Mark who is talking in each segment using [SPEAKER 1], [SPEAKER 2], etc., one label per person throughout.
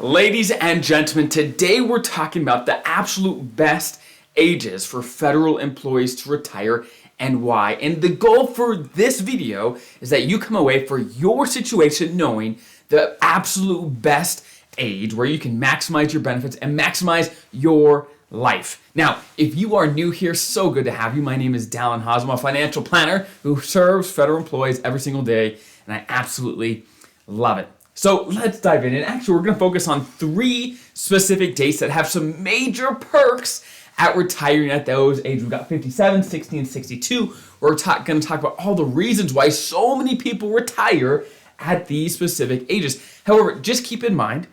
[SPEAKER 1] Ladies and gentlemen, today we're talking about the absolute best ages for federal employees to retire and why. And the goal for this video is that you come away for your situation knowing the absolute best age where you can maximize your benefits and maximize your life. Now, if you are new here, so good to have you. My name is Dallin Haas. I'm a financial planner who serves federal employees every single day, and I absolutely love it. So let's dive in. And actually, we're going to focus on 3 specific dates that have some major perks at retiring at those ages. We've got 57, 60, and 62. We're going to talk about all the reasons why so many people retire at these specific ages. However, just keep in mind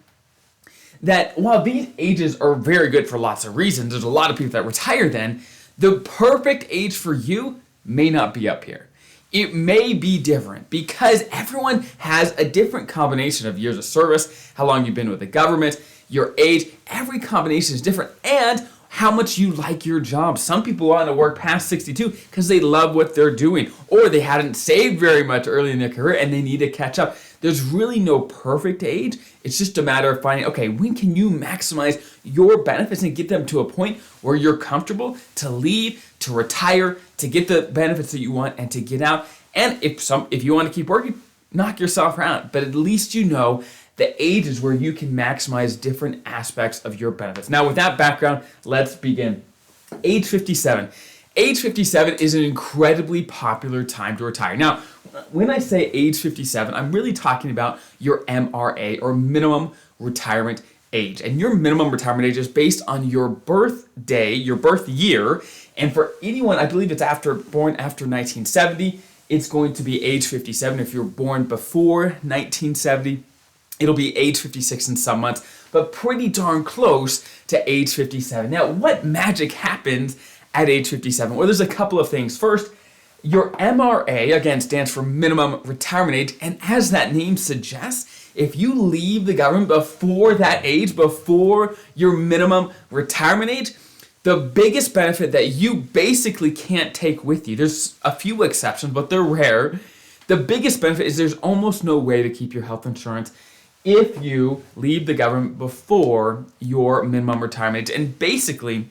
[SPEAKER 1] that while these ages are very good for lots of reasons, there's a lot of people that retire then, the perfect age for you may not be up here. It may be different because everyone has a different combination of years of service, how long you've been with the government, your age. Every combination is different, and how much you like your job. Some people want to work past 62 because they love what they're doing, or they hadn't saved very much early in their career and they need to catch up. There's really no perfect age. It's just a matter of finding, okay, when can you maximize your benefits and get them to a point where you're comfortable to leave, to retire, to get the benefits that you want and to get out. And if you want to keep working, knock yourself around. But at least you know the ages where you can maximize different aspects of your benefits. Now, with that background, let's begin. Age 57. Age 57 is an incredibly popular time to retire. Now, when I say age 57, I'm really talking about your MRA, or minimum retirement age. And your minimum retirement age is based on your birthday, your birth year. And for anyone, I believe it's born after 1970, it's going to be age 57. If you're born before 1970, it'll be age 56 in some months, but pretty darn close to age 57. Now, what magic happens at age 57? Well, there's a couple of things. First, your MRA, again, stands for minimum retirement age, and as that name suggests, if you leave the government before that age, before your minimum retirement age, the biggest benefit that you basically can't take with you, there's a few exceptions, but they're rare. The biggest benefit is there's almost no way to keep your health insurance if you leave the government before your minimum retirement age. And basically,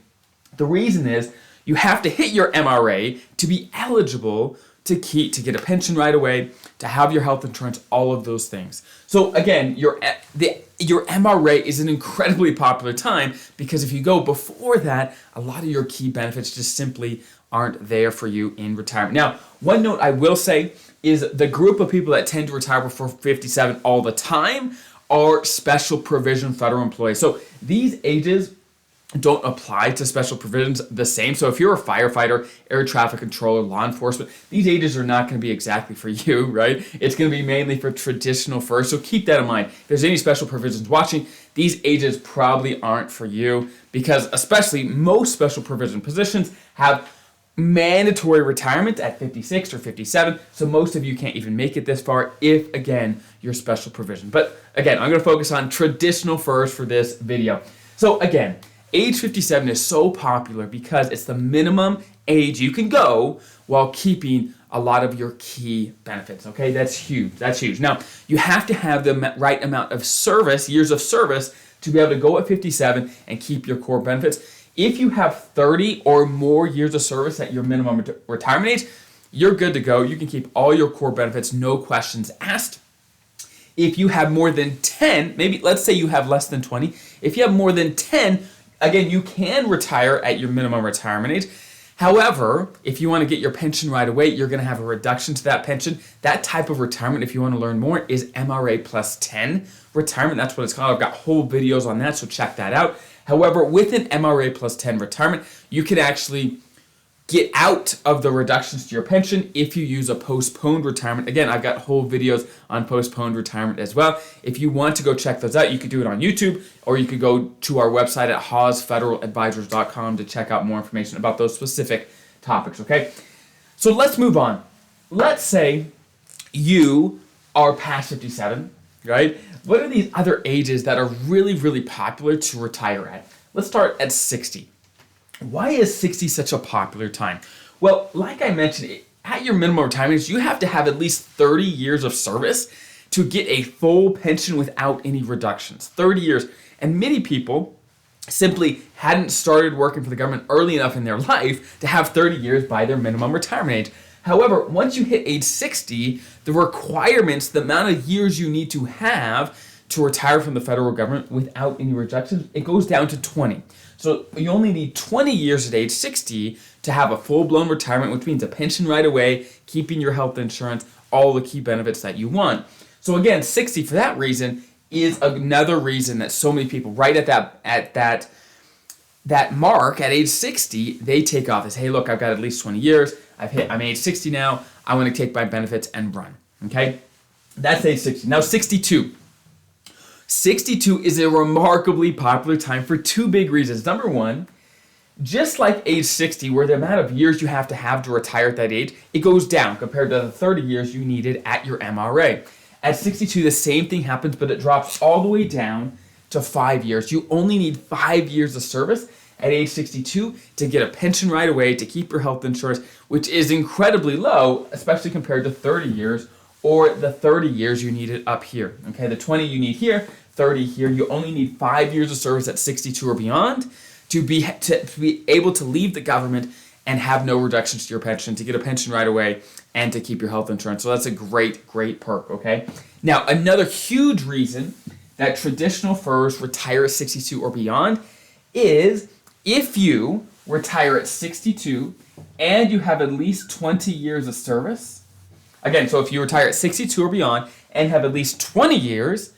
[SPEAKER 1] the reason is you have to hit your MRA to be eligible to get a pension right away, to have your health insurance, all of those things. So again, your MRA is an incredibly popular time because if you go before that, a lot of your key benefits just simply aren't there for you in retirement. Now, one note I will say is the group of people that tend to retire before 57 all the time are special provision federal employees. So these ages don't apply to special provisions the same. So if you're a firefighter, air traffic controller, law enforcement, these ages are not going to be exactly for you, right? It's going to be mainly for traditional FERS. So keep that in mind. If there's any special provisions watching, these ages probably aren't for you because especially most special provision positions have mandatory retirement at 56 or 57. So most of you can't even make it this far if, again, you're special provision. But again, I'm going to focus on traditional FERS for this video. So again, age 57 is so popular because it's the minimum age you can go while keeping a lot of your key benefits, okay? That's huge. That's huge. Now, you have to have the right amount of service, years of service, to be able to go at 57 and keep your core benefits. If you have 30 or more years of service at your minimum retirement age, you're good to go. You can keep all your core benefits, no questions asked. If you have more than 10, maybe let's say you have less than 20, if you have more than 10, again, you can retire at your minimum retirement age. However, if you want to get your pension right away, you're going to have a reduction to that pension. That type of retirement, if you want to learn more, is MRA plus 10 retirement. That's what it's called. I've got whole videos on that, so check that out. However, with an MRA plus 10 retirement, you can actually get out of the reductions to your pension if you use a postponed retirement. Again, I've got whole videos on postponed retirement as well. If you want to go check those out, you could do it on YouTube, or you could go to our website at haasfederaladvisors.com to check out more information about those specific topics, okay? So let's move on. Let's say you are past 57, right? What are these other ages that are really, really popular to retire at? Let's start at 60. Why is 60 such a popular time? Well, like I mentioned, at your minimum retirement age, you have to have at least 30 years of service to get a full pension without any reductions. 30 years. And many people simply hadn't started working for the government early enough in their life to have 30 years by their minimum retirement age. However, once you hit age 60, the requirements, the amount of years you need to have to retire from the federal government without any reductions, it goes down to 20. So you only need 20 years at age 60 to have a full-blown retirement, which means a pension right away, keeping your health insurance, all the key benefits that you want. So again, 60 for that reason is another reason that so many people right at that mark at age 60, they take off as, hey, look, I've got at least 20 years. I'm age 60 now. I want to take my benefits and run. Okay? That's age 60. Now 62. 62 is a remarkably popular time for two big reasons. Number one, just like age 60, where the amount of years you have to retire at that age, it goes down compared to the 30 years you needed at your MRA. At 62, the same thing happens, but it drops all the way down to 5 years. You only need 5 years of service at age 62 to get a pension right away, to keep your health insurance, which is incredibly low, especially compared to 30 years or the 30 years you need it up here. Okay, the 20 you need here, 30 here. You only need 5 years of service at 62 or beyond to be able to leave the government and have no reductions to your pension, to get a pension right away, and to keep your health insurance. So that's a great, great perk, okay? Now, another huge reason that traditional FERS retire at 62 or beyond is if you retire at 62 and you have at least 20 years of service. Again, so if you retire at 62 or beyond and have at least 20 years,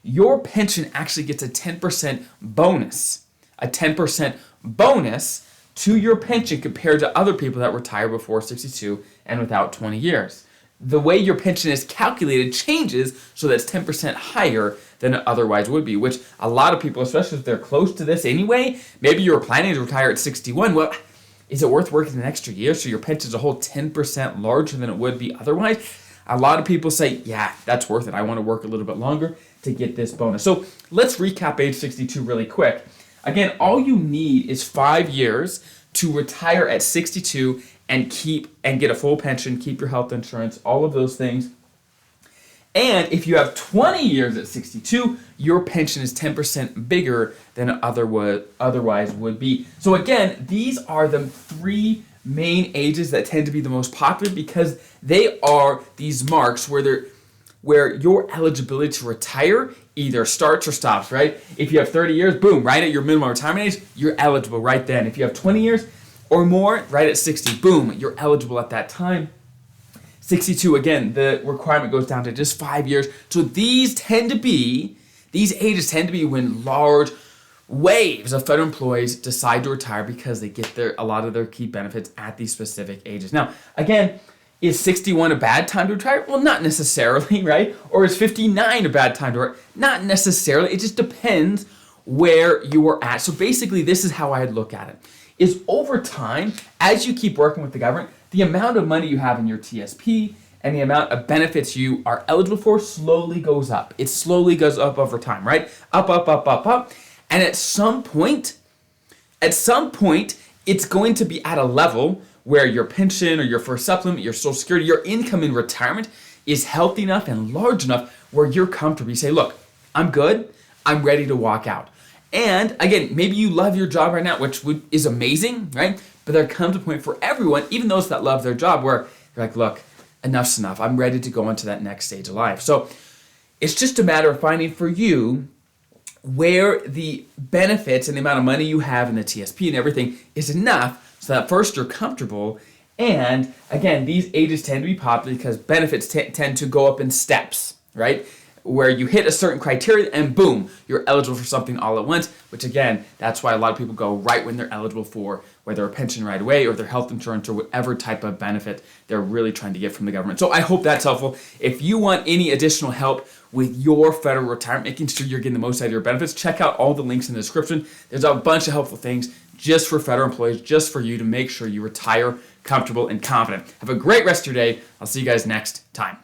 [SPEAKER 1] your pension actually gets a 10% bonus. A 10% bonus to your pension compared to other people that retire before 62 and without 20 years. The way your pension is calculated changes so that it's 10% higher than it otherwise would be, which a lot of people, especially if they're close to this anyway, maybe you're planning to retire at 61, well, is it worth working an extra year so your pension's a whole 10% larger than it would be otherwise? A lot of people say, yeah, that's worth it. I want to work a little bit longer to get this bonus. So let's recap age 62 really quick. Again, all you need is 5 years to retire at 62 and get a full pension, keep your health insurance, all of those things. And if you have 20 years at 62, your pension is 10% bigger than it otherwise would be. So again, these are the three main ages that tend to be the most popular because they are these marks where your eligibility to retire either starts or stops, right? If you have 30 years, boom, right at your minimum retirement age, you're eligible right then. If you have 20 years or more, right at 60, boom, you're eligible at that time. 62, again, the requirement goes down to just 5 years. So these ages tend to be when large waves of federal employees decide to retire because they get a lot of their key benefits at these specific ages. Now, again, is 61 a bad time to retire? Well, not necessarily, right? Or is 59 a bad time to retire? Not necessarily. It just depends where you are at. So basically, this is how I'd look at it. Is over time, as you keep working with the government, the amount of money you have in your TSP and the amount of benefits you are eligible for slowly goes up. It slowly goes up over time, right? Up, up, up, up, up. And at some point, it's going to be at a level where your pension or your first supplement, your Social Security, your income in retirement is healthy enough and large enough where you're comfortable. You say, look, I'm good. I'm ready to walk out. And again, maybe you love your job right now, which is amazing, right? But there comes a point for everyone, even those that love their job, where you're like, look, enough's enough. I'm ready to go on to that next stage of life. So it's just a matter of finding for you where the benefits and the amount of money you have in the TSP and everything is enough so that first you're comfortable. And again, these ages tend to be popular because benefits tend to go up in steps, right? Where you hit a certain criteria and boom, you're eligible for something all at once, which again, that's why a lot of people go right when they're eligible for whether a pension right away or their health insurance or whatever type of benefit they're really trying to get from the government. So I hope that's helpful. If you want any additional help with your federal retirement, making sure you're getting the most out of your benefits, check out all the links in the description. There's a bunch of helpful things just for federal employees, just for you to make sure you retire comfortable and confident. Have a great rest of your day. I'll see you guys next time.